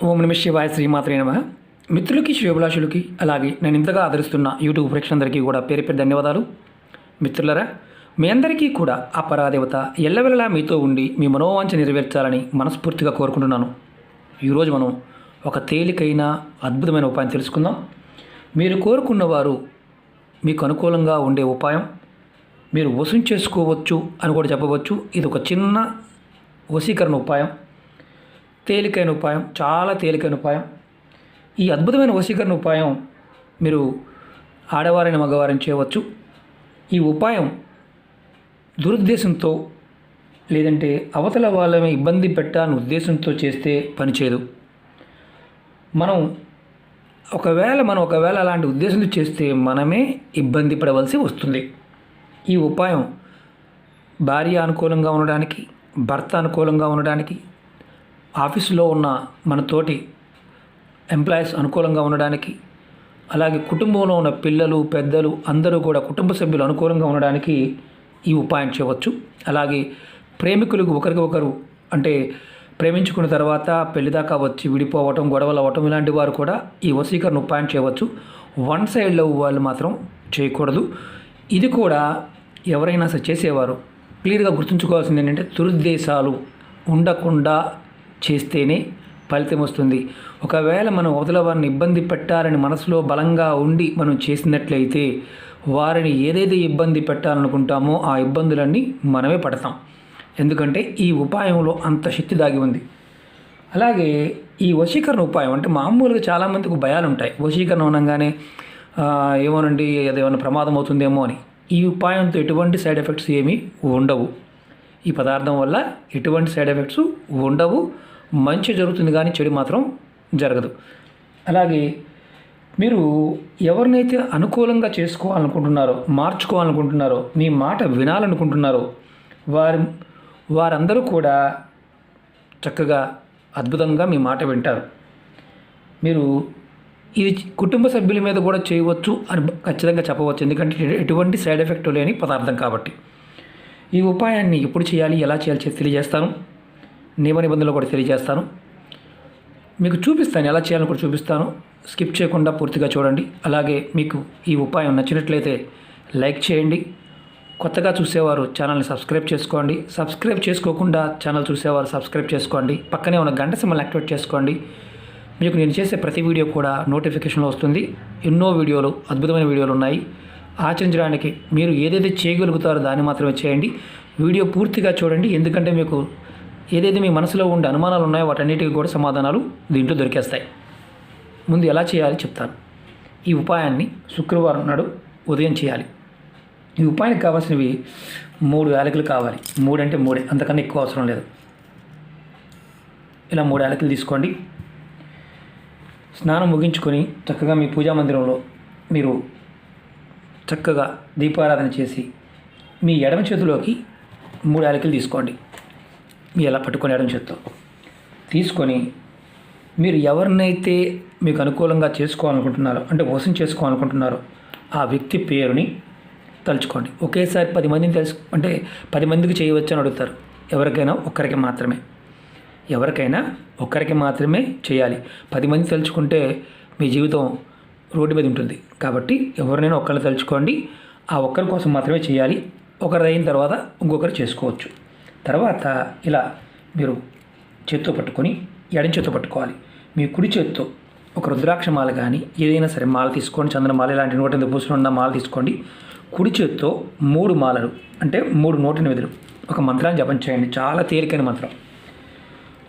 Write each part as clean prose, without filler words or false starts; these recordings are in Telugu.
ఓం నమ శివాయ శ్రీమాత్రే నమః. మిత్రులకి శ్రేయోభిలాషులకి అలాగే నేను ఇంతగా ఆదరిస్తున్న యూట్యూబ్ ప్రేక్షకులందరికీ కూడా పేరు పేరు ధన్యవాదాలు. మిత్రులరా, మీ అందరికీ కూడా ఆ పరాదేవత ఎల్లవెల్లలా మీతో ఉండి మీ మనోవాంఛ నెరవేర్చాలని మనస్ఫూర్తిగా కోరుకుంటున్నాను. ఈరోజు మనం ఒక తేలికైన అద్భుతమైన ఉపాయం తెలుసుకుందాం. మీరు కోరుకున్నవారు మీకు అనుకూలంగా ఉండే ఉపాయం, మీరు వశం చేసుకోవచ్చు అని కూడా చెప్పవచ్చు. ఇది ఒక చిన్న వశీకరణ ఉపాయం, తేలికైన ఉపాయం, చాలా తేలికైన ఉపాయం. ఈ అద్భుతమైన వశీకరణ ఉపాయం మీరు ఆడవారైన మగవారిని చేయవచ్చు. ఈ ఉపాయం దురుద్దేశంతో లేదంటే అవతల వాళ్ళని ఇబ్బంది పెట్టాలని ఉద్దేశంతో చేస్తే పనిచేయదు. మనం ఒకవేళ అలాంటి ఉద్దేశంతో చేస్తే మనమే ఇబ్బంది పడవలసి వస్తుంది. ఈ ఉపాయం భార్య అనుకూలంగా ఉండడానికి, భర్త అనుకూలంగా ఉండడానికి, ఆఫీసులో ఉన్న మన తోటి ఎంప్లాయీస్ అనుకూలంగా ఉండడానికి, అలాగే కుటుంబంలో ఉన్న పిల్లలు పెద్దలు అందరూ కూడా కుటుంబ సభ్యులు అనుకూలంగా ఉండడానికి ఈ ఉపాయం చేయవచ్చు. అలాగే ప్రేమికులకు ఒకరికొకరు అంటే ప్రేమించుకున్న తర్వాత పెళ్లి దాకా వచ్చి విడిపోవటం, గొడవలు అవ్వటం ఇలాంటి వారు కూడా ఈ వశీకరణ ఉపాయం చేయవచ్చు. వన్ సైడ్ లవ్ వాళ్ళు మాత్రం చేయకూడదు. ఇది కూడా ఎవరైనా సరే చేసేవారు క్లియర్గా గుర్తుంచుకోవాల్సింది ఏంటంటే దురుద్దేశాలు ఉండకుండా చేస్తేనే ఫలితం వస్తుంది. ఒకవేళ మనం అవతల వారిని ఇబ్బంది పెట్టాలని మనసులో బలంగా ఉండి మనం చేసినట్లయితే వారిని ఏదైతే ఇబ్బంది పెట్టాలనుకుంటామో ఆ ఇబ్బందులన్నీ మనమే పడతాం. ఎందుకంటే ఈ ఉపాయంలో అంత శక్తి దాగి ఉంది. అలాగే ఈ వశీకరణ ఉపాయం అంటే మామూలుగా చాలామందికి భయాలు ఉంటాయి. వశీకరణ అనగానే ఏమోనండి అదేమన్నా ప్రమాదం అవుతుందేమో అని. ఈ ఉపాయంతో ఎటువంటి సైడ్ ఎఫెక్ట్స్ ఏమీ ఉండవు. ఈ పదార్థం వల్ల ఎటువంటి సైడ్ ఎఫెక్ట్స్ ఉండవు. మంచి జరుగుతుంది కానీ చెడు మాత్రం జరగదు. అలాగే మీరు ఎవరినైతే అనుకూలంగా చేసుకోవాలనుకుంటున్నారో, మార్చుకోవాలనుకుంటున్నారో, మీ మాట వినాలనుకుంటున్నారో వారందరూ కూడా చక్కగా అద్భుతంగా మీ మాట వింటారు. మీరు ఇది కుటుంబ సభ్యుల మీద కూడా చేయవచ్చు అని ఖచ్చితంగా చెప్పవచ్చు. ఎందుకంటే ఎటువంటి సైడ్ ఎఫెక్ట్ లేని పదార్థం కాబట్టి. ఈ ఉపాయాన్ని ఎప్పుడు చేయాలి, ఎలా చేయాలి తెలియజేస్తాను. నియమ నిబంధనలు కూడా తెలియజేస్తాను. మీకు చూపిస్తాను, ఎలా చేయాలని కూడా చూపిస్తాను. స్కిప్ చేయకుండా పూర్తిగా చూడండి. అలాగే మీకు ఈ ఉపాయం నచ్చినట్లయితే లైక్ చేయండి. కొత్తగా చూసేవారు ఛానల్ని సబ్స్క్రైబ్ చేసుకోండి. సబ్స్క్రైబ్ చేసుకోకుండా ఛానల్ చూసేవారు సబ్స్క్రైబ్ చేసుకోండి. పక్కనే ఉన్న గంట సింబల్ని యాక్టివేట్ చేసుకోండి. మీకు నేను చేసే ప్రతి వీడియో కూడా నోటిఫికేషన్లో వస్తుంది. ఎన్నో వీడియోలు, అద్భుతమైన వీడియోలు ఉన్నాయి. ఆచరించడానికి మీరు ఏదైతే చేయగలుగుతారో దాన్ని మాత్రమే చేయండి. వీడియో పూర్తిగా చూడండి. ఎందుకంటే మీకు ఏదైతే మీ మనసులో ఉండే అనుమానాలు ఉన్నాయో వాటన్నిటికీ కూడా సమాధానాలు దీంట్లో దొరికేస్తాయి. ముందు ఎలా చేయాలి చెప్తాను. ఈ ఉపాయాన్ని శుక్రవారం నాడు ఉదయం చేయాలి. ఈ ఉపాయానికి కావాల్సినవి 3 యాలకులు కావాలి. 3 అంటే 3, అంతకన్నా ఎక్కువ అవసరం లేదు. ఇలా 3 యాలకులు తీసుకోండి. స్నానం ముగించుకొని చక్కగా మీ పూజా మందిరంలో మీరు చక్కగా దీపారాధన చేసి మీ ఎడమ చేతిలోకి 3 యాలకులు తీసుకోండి. మీ ఎలా పట్టుకొని ఎడమ చేతితో తీసుకొని మీరు ఎవరినైతే మీకు అనుకూలంగా చేసుకోవాలనుకుంటున్నారో అంటే వశం చేసుకోవాలనుకుంటున్నారో ఆ వ్యక్తి పేరుని తలుచుకోండి. ఒకేసారి 10 మందిని అంటే 10 మందికి చేయవచ్చు అని అడుగుతారు. ఎవరికైనా ఒక్కరికి మాత్రమే చేయాలి. 10 మంది తలుచుకుంటే మీ జీవితం రోడ్డు మీద ఉంటుంది. కాబట్టి ఎవరినైనా ఒక్కరిని తలుచుకోండి. ఆ ఒక్కరి కోసం మాత్రమే చేయాలి. ఒకరు అయిన తర్వాత ఇంకొకరు చేసుకోవచ్చు. తర్వాత ఇలా మీరు చేత్తో పట్టుకొని ఎడం చేత్తో పట్టుకోవాలి. మీ కుడి చేత్తో ఒక రుద్రాక్ష మాల కానీ ఏదైనా సరే మాల తీసుకోండి. చందన మాల ఇలాంటి 108 పూసలు ఉన్న మాల తీసుకోండి. కుడి చేత్తో 3 మాలలు అంటే 3 నోటిని వెదురు ఒక మంత్రాన్ని జపం చేయండి. చాలా తేలికైన మంత్రం.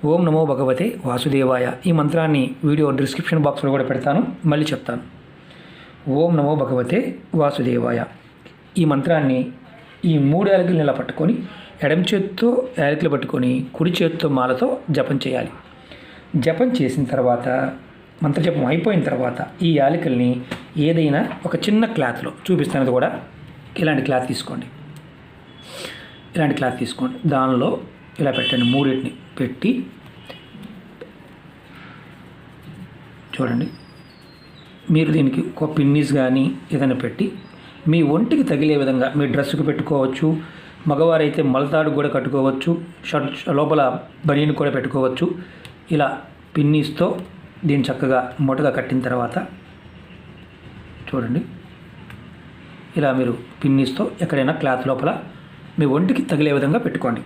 ఓం నమో భగవతే వాసుదేవాయ. ఈ మంత్రాన్ని వీడియో డిస్క్రిప్షన్ బాక్స్లో కూడా పెడతాను, మళ్ళీ చెప్తాను. ఓం నమో భగవతే వాసుదేవాయ. ఈ మంత్రాన్ని ఈ 3 యాలకులను ఇలా పట్టుకొని ఎడమ చేత్తో యాలకులు పట్టుకొని కుడి చేత్తో మాలతో జపం చేయాలి. జపం చేసిన తర్వాత మంత్రజపం అయిపోయిన తర్వాత ఈ యాలకుల్ని ఏదైనా ఒక చిన్న క్లాత్లో చూపిస్తాను కూడా. ఇలాంటి క్లాత్ తీసుకోండి. దానిలో ఇలా పెట్టండి. 3 పెట్టి చూడండి. మీరు దీనికి ఒక పిన్నీస్ కానీ ఏదైనా పెట్టి మీ ఒంటికి తగిలే విధంగా మీ డ్రెస్సుకు పెట్టుకోవచ్చు. మగవారైతే మలతాడు కూడా కట్టుకోవచ్చు. షర్ట్ లోపల బనీన్ కూడా పెట్టుకోవచ్చు. ఇలా పిన్నీస్తో దీన్ని చక్కగా మూటగా కట్టిన తర్వాత చూడండి, ఇలా మీరు పిన్నీస్తో ఎక్కడైనా క్లాత్ లోపల మీ ఒంటికి తగిలే విధంగా పెట్టుకోండి.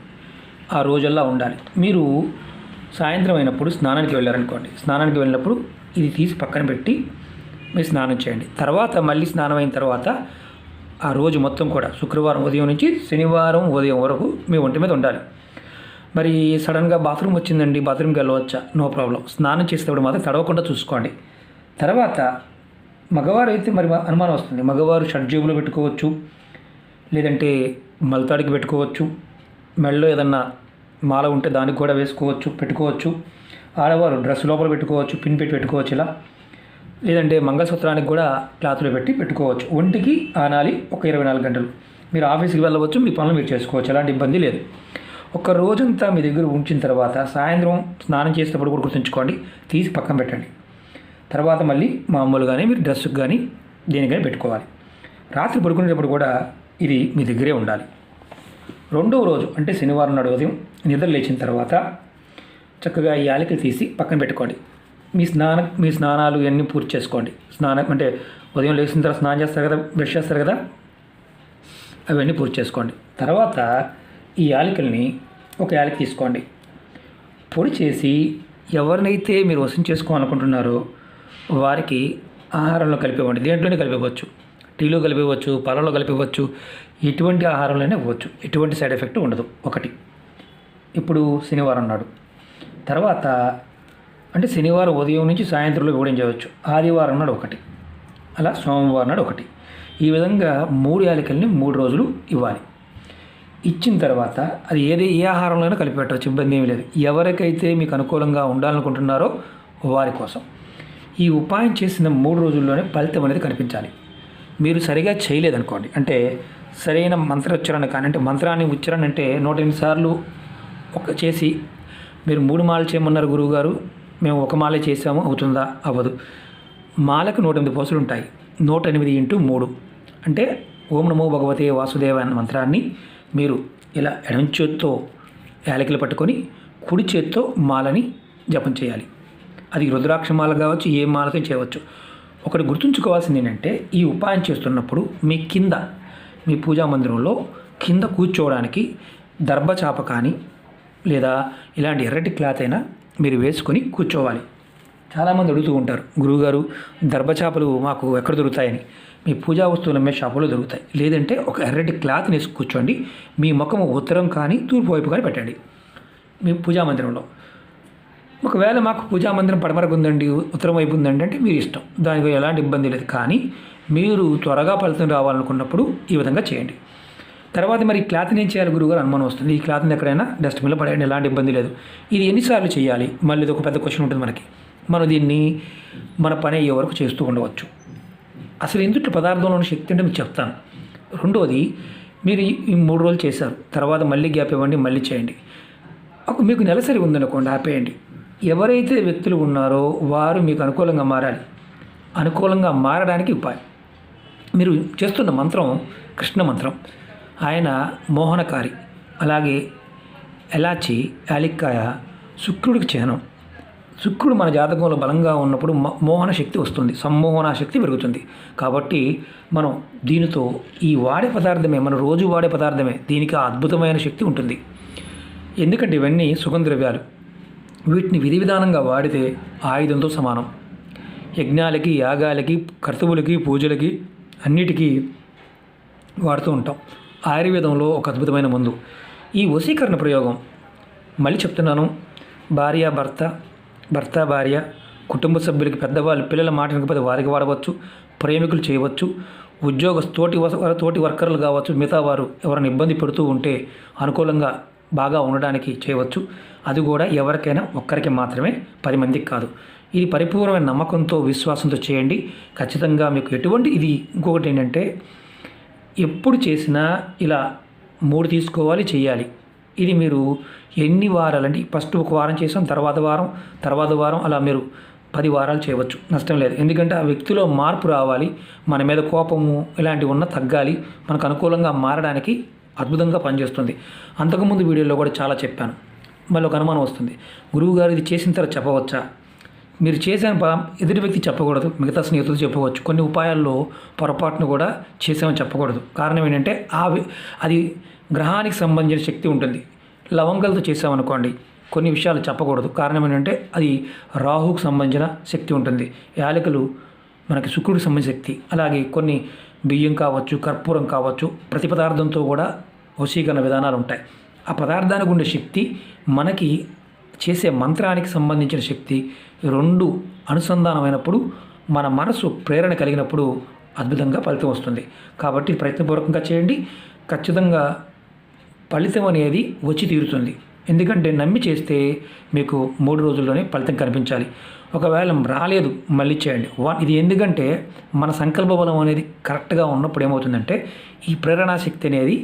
ఆ రోజల్లా ఉండాలి. మీరు సాయంత్రం అయినప్పుడు స్నానానికి వెళ్ళారనుకోండి, స్నానానికి వెళ్ళినప్పుడు ఇది తీసి పక్కన పెట్టి మీరు స్నానం చేయండి. తర్వాత మళ్ళీ స్నానం అయిన తర్వాత ఆ రోజు మొత్తం కూడా శుక్రవారం ఉదయం నుంచి శనివారం ఉదయం వరకు మీ ఒంటి మీద ఉండాలి. మరి సడన్గా బాత్రూమ్ వచ్చిందండి, బాత్రూమ్కి వెళ్ళవచ్చా? No problem. స్నానం చేసేటప్పుడు మాత్రం తడవకుండా చూసుకోండి. తర్వాత మగవారు అయితే మరి అనుమానం వస్తుంది. మగవారు షడ్జేబులో పెట్టుకోవచ్చు, లేదంటే మలతాడికి పెట్టుకోవచ్చు, మెడలో ఏదన్నా మాల ఉంటే దానికి కూడా వేసుకోవచ్చు, పెట్టుకోవచ్చు. ఆడవారు డ్రెస్ లోపల పెట్టుకోవచ్చు, పిన్ పెట్టి పెట్టుకోవచ్చు ఇలా, లేదంటే మంగళసూత్రానికి కూడా క్లాత్లో పెట్టి పెట్టుకోవచ్చు. ఒంటికి ఆనాలి ఒక 24 గంటలు. మీరు ఆఫీస్కి వెళ్ళవచ్చు, మీ పనులు మీరు చేసుకోవచ్చు, ఎలాంటి ఇబ్బంది లేదు. ఒక రోజంతా మీ దగ్గర ఉంచిన తర్వాత సాయంత్రం స్నానం చేసేటప్పుడు కూడా గుర్తుంచుకోండి, తీసి పక్కన పెట్టండి. తర్వాత మళ్ళీ మామూలుగానే మీరు డ్రెస్సుకు కానీ దేనికైనా పెట్టుకోవాలి. రాత్రి పడుకునేటప్పుడు కూడా ఇది మీ దగ్గరే ఉండాలి. రెండవ రోజు అంటే శనివారం నాడు ఉదయం నిద్ర లేచిన తర్వాత చక్కగా ఈ యాలకులు తీసి పక్కన పెట్టుకోండి. మీ స్నానాలు ఇవన్నీ పూర్తి చేసుకోండి. స్నానం అంటే ఉదయం లేచిన తర్వాత స్నానం చేస్తారు కదా, బ్రష్ చేస్తారు కదా, అవన్నీ పూర్తి చేసుకోండి. తర్వాత ఈ యాలకుల్ని ఒక యాలకి తీసుకోండి, పొడి చేసి ఎవరినైతే మీరు వశం చేసుకోవాలనుకుంటున్నారో వారికి ఆహారంలో కలిపివ్వండి. దేంట్లోనే కలిపివ్వచ్చు, టీలో కలిపివ్వచ్చు, పాలలో కలిపివ్వచ్చు, ఎటువంటి ఆహారంలోనే ఇవ్వచ్చు, ఎటువంటి సైడ్ ఎఫెక్ట్ ఉండదు. ఒకటి ఇప్పుడు శనివారం నాడు, తర్వాత అంటే శనివారం ఉదయం నుంచి సాయంత్రంలో ఇవ్వడం చేయవచ్చు. ఆదివారం నాడు ఒకటి, అలా సోమవారం నాడు ఒకటి. ఈ విధంగా 3 యాలకుల్ని 3 రోజులు ఇవ్వాలి. ఇచ్చిన తర్వాత అది ఏ ఆహారంలోనైనా కలిపి పెట్టవచ్చు, ఇబ్బంది ఏమీ లేదు. ఎవరికైతే మీకు అనుకూలంగా ఉండాలనుకుంటున్నారో వారి కోసం. ఈ ఉపాయం చేసిన 3 రోజుల్లోనే ఫలితం అనేది కనిపించాలి. మీరు సరిగా చేయలేదనుకోండి, అంటే సరైన మంత్రోచ్చారణ కానీ, అంటే మంత్రాన్ని ఉచ్చారణ అంటే 108 సార్లు చేసి మీరు 3 మాలలు చేయమన్నారు గురువుగారు, మేము 1 మాలే చేసాము, అవుతుందా? అవ్వదు. మాలకు 108 పూసలు ఉంటాయి. 108 × 3 అంటే ఓం నమో భగవతే వాసుదేవ అన్న మంత్రాన్ని మీరు ఇలా ఎడమ చేత్తో యాలకులు పట్టుకొని కుడి చేత్తో మాలని జపం చేయాలి. అది రుద్రాక్ష మాల కావచ్చు, ఏ మాలతో చేయవచ్చు. ఒకటి గుర్తుంచుకోవాల్సింది ఏంటంటే, ఈ ఉపాయం చేస్తున్నప్పుడు మీ పూజా మందిరంలో కింద కూర్చోవడానికి దర్భచాప కానీ లేదా ఇలాంటి ఎర్రటి క్లాత్ అయినా మీరు వేసుకొని కూర్చోవాలి. చాలామంది అడుగుతూ ఉంటారు, గురువుగారు దర్భచాపలు మాకు ఎక్కడ దొరుకుతాయని. మీ పూజా వస్తువులు అమ్మే షాపులో దొరుకుతాయి. లేదంటే ఒక ఎర్రటి క్లాత్ని వేసి కూర్చోండి. మీ ముఖము ఉత్తరం కానీ తూర్పు వైపు కానీ పెట్టండి మీ పూజా మందిరంలో. ఒకవేళ మాకు పూజా మందిరం పడమరకు ఉందండి, ఉత్తరం వైపు ఉందండి అంటే మీరు ఇష్టం, దానికి ఎలాంటి ఇబ్బంది లేదు. కానీ మీరు త్వరగా ఫలితం రావాలనుకున్నప్పుడు ఈ విధంగా చేయండి. తర్వాత మరి ఈ క్లాత్ని ఏం చేయాలి గురువుగారు అనుమానం వస్తుంది. ఈ క్లాత్ని ఎక్కడైనా డస్ట్బిన్లో పడేయండి, ఎలాంటి ఇబ్బంది లేదు. ఇది ఎన్నిసార్లు చేయాలి? మళ్ళీ ఇది ఒక పెద్ద క్వశ్చన్ ఉంటుంది మనకి. మనం దీన్ని మన పని అయ్యే వరకు చేస్తూ ఉండవచ్చు. అసలు ఇందుట్లో పదార్థంలోని శక్తి అంటే మీకు చెప్తాను. రెండోది, మీరు ఈ 3 రోజులు చేశారు, తర్వాత మళ్ళీ గ్యాప్ ఇవ్వండి, మళ్ళీ చేయండి. మీకు నెలసరి ఉందనుకోండి, ఆపేయండి. ఎవరైతే వ్యక్తులు ఉన్నారో వారు మీకు అనుకూలంగా మారాలి. అనుకూలంగా మారడానికి ఉపాయం, మీరు చేస్తున్న మంత్రం కృష్ణ మంత్రం. ఆయన మోహనకారి. అలాగే ఎలాచి, యాలిక్కాయ శుక్రుడికి చిహ్నం. శుక్రుడు మన జాతకంలో బలంగా ఉన్నప్పుడు మోహన శక్తి వస్తుంది, సమ్మోహన శక్తి పెరుగుతుంది. కాబట్టి మనం దీనితో ఈ వాడే పదార్థమే, మన రోజు వాడే పదార్థమే, దీనికి అద్భుతమైన శక్తి ఉంటుంది. ఎందుకంటే ఇవన్నీ సుగంధ ద్రవ్యాలు. వీటిని విధి విధానంగా వాడితే ఆయుధంతో సమానం. యజ్ఞాలకి, యాగాలకి, కర్తవులకి, పూజలకి అన్నిటికీ వాడుతూ ఉంటాం. ఆయుర్వేదంలో ఒక అద్భుతమైన మందు ఈ వశీకరణ ప్రయోగం. మళ్ళీ చెప్తున్నాను, భార్య భర్త, భర్త భార్య, కుటుంబ సభ్యులకి, పెద్దవాళ్ళు పిల్లల మాట వినకపోతే వారికి వాడవచ్చు. ప్రేమికులు చేయవచ్చు. తోటి వర్కర్లు కావచ్చు, మిగతా వారు ఎవరైనా ఇబ్బంది పెడుతూ ఉంటే అనుకూలంగా బాగా ఉండడానికి చేయవచ్చు. అది కూడా ఎవరికైనా ఒక్కరికి మాత్రమే, 10 మందికి కాదు. ఇది పరిపూర్ణమైన నమ్మకంతో, విశ్వాసంతో చేయండి. ఖచ్చితంగా మీకు ఇది ఇంకొకటి ఏంటంటే, ఎప్పుడు చేసినా ఇలా 3 తీసుకోవాలి, చేయాలి. ఇది మీరు ఎన్ని వారాలంటే ఫస్ట్ 1 వారం చేసాం, తర్వాత వారం అలా మీరు 10 వారాలు చేయవచ్చు, నష్టం లేదు. ఎందుకంటే ఆ వ్యక్తిలో మార్పు రావాలి, మన మీద కోపము ఇలాంటివి ఉన్న తగ్గాలి, మనకు అనుకూలంగా మారడానికి అద్భుతంగా పనిచేస్తుంది. అంతకుముందు వీడియోలో కూడా చాలా చెప్పాను. మళ్ళీ ఒక అనుమానం వస్తుంది. గురువుగారు ఇది చేసిన తర్వాత చెప్పవచ్చా? మీరు చేసిన ఎదుటి వ్యక్తి చెప్పకూడదు, మిగతా స్నేహితులు చెప్పవచ్చు. కొన్ని ఉపాయాల్లో పొరపాటును కూడా చేసామని చెప్పకూడదు. కారణం ఏంటంటే అది గ్రహానికి సంబంధించిన శక్తి ఉంటుంది. లవంగాలతో చేసామనుకోండి, కొన్ని విషయాలు చెప్పకూడదు. కారణం ఏంటంటే అది రాహుకు సంబంధించిన శక్తి ఉంటుంది. యాలకులు మనకి శుక్రుడికి సంబంధించిన శక్తి. అలాగే కొన్ని బియ్యం కావచ్చు, కర్పూరం కావచ్చు, ప్రతి పదార్థంతో కూడా వశీకరణ విధానాలు ఉంటాయి. ఆ పదార్థానికి ఉండే శక్తి మనకి చేసే మంత్రానికి సంబంధించిన శక్తి రెండు అనుసంధానమైనప్పుడు మన మనసు ప్రేరణ కలిగినప్పుడు అద్భుతంగా ఫలితం వస్తుంది. కాబట్టి ప్రయత్నపూర్వకంగా చేయండి. ఖచ్చితంగా ఫలితం అనేది వచ్చి తీరుతుంది. ఎందుకంటే నమ్మి చేస్తే మీకు 3 రోజుల్లోనే ఫలితం కనిపించాలి. ఒకవేళ రాలేదు, మళ్ళీ చేయండి. ఇది ఎందుకంటే మన సంకల్ప బలం అనేది కరెక్ట్గా ఉన్నప్పుడు ఏమవుతుందంటే ఈ ప్రేరణా శక్తి అనేది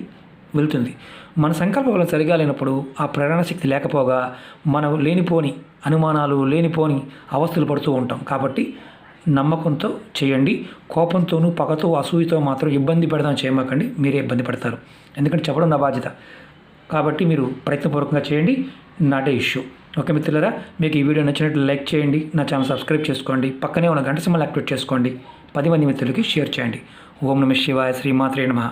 వెళ్తుంది. మన సంకల్ప బలం సరిగా లేనప్పుడు ఆ ప్రేరణ శక్తి లేకపోగా మనం లేనిపోని అనుమానాలు, లేనిపోని అవస్థలు పడుతూ ఉంటాం. కాబట్టి నమ్మకంతో చేయండి. కోపంతోనూ, పగతో, అసూయతో మాత్రం ఇబ్బంది పెడదాం చేయమాకండి. మీరే ఇబ్బంది పడతారు. ఎందుకంటే చెప్పడం నా బాధ్యత. కాబట్టి మీరు ప్రయత్నపూర్వకంగా చేయండి. నాటే ఇష్యూ. ఓకే మిత్రులారా, మీకు ఈ వీడియో నచ్చినట్లు లైక్ చేయండి. నా ఛానల్ సబ్స్క్రైబ్ చేసుకోండి. పక్కనే ఉన్న గంట సింబల్ యాక్టివేట్ చేసుకోండి. 10 మంది మిత్రులకి షేర్ చేయండి. ఓం నమః శివాయ. శ్రీమాత్రే నమః.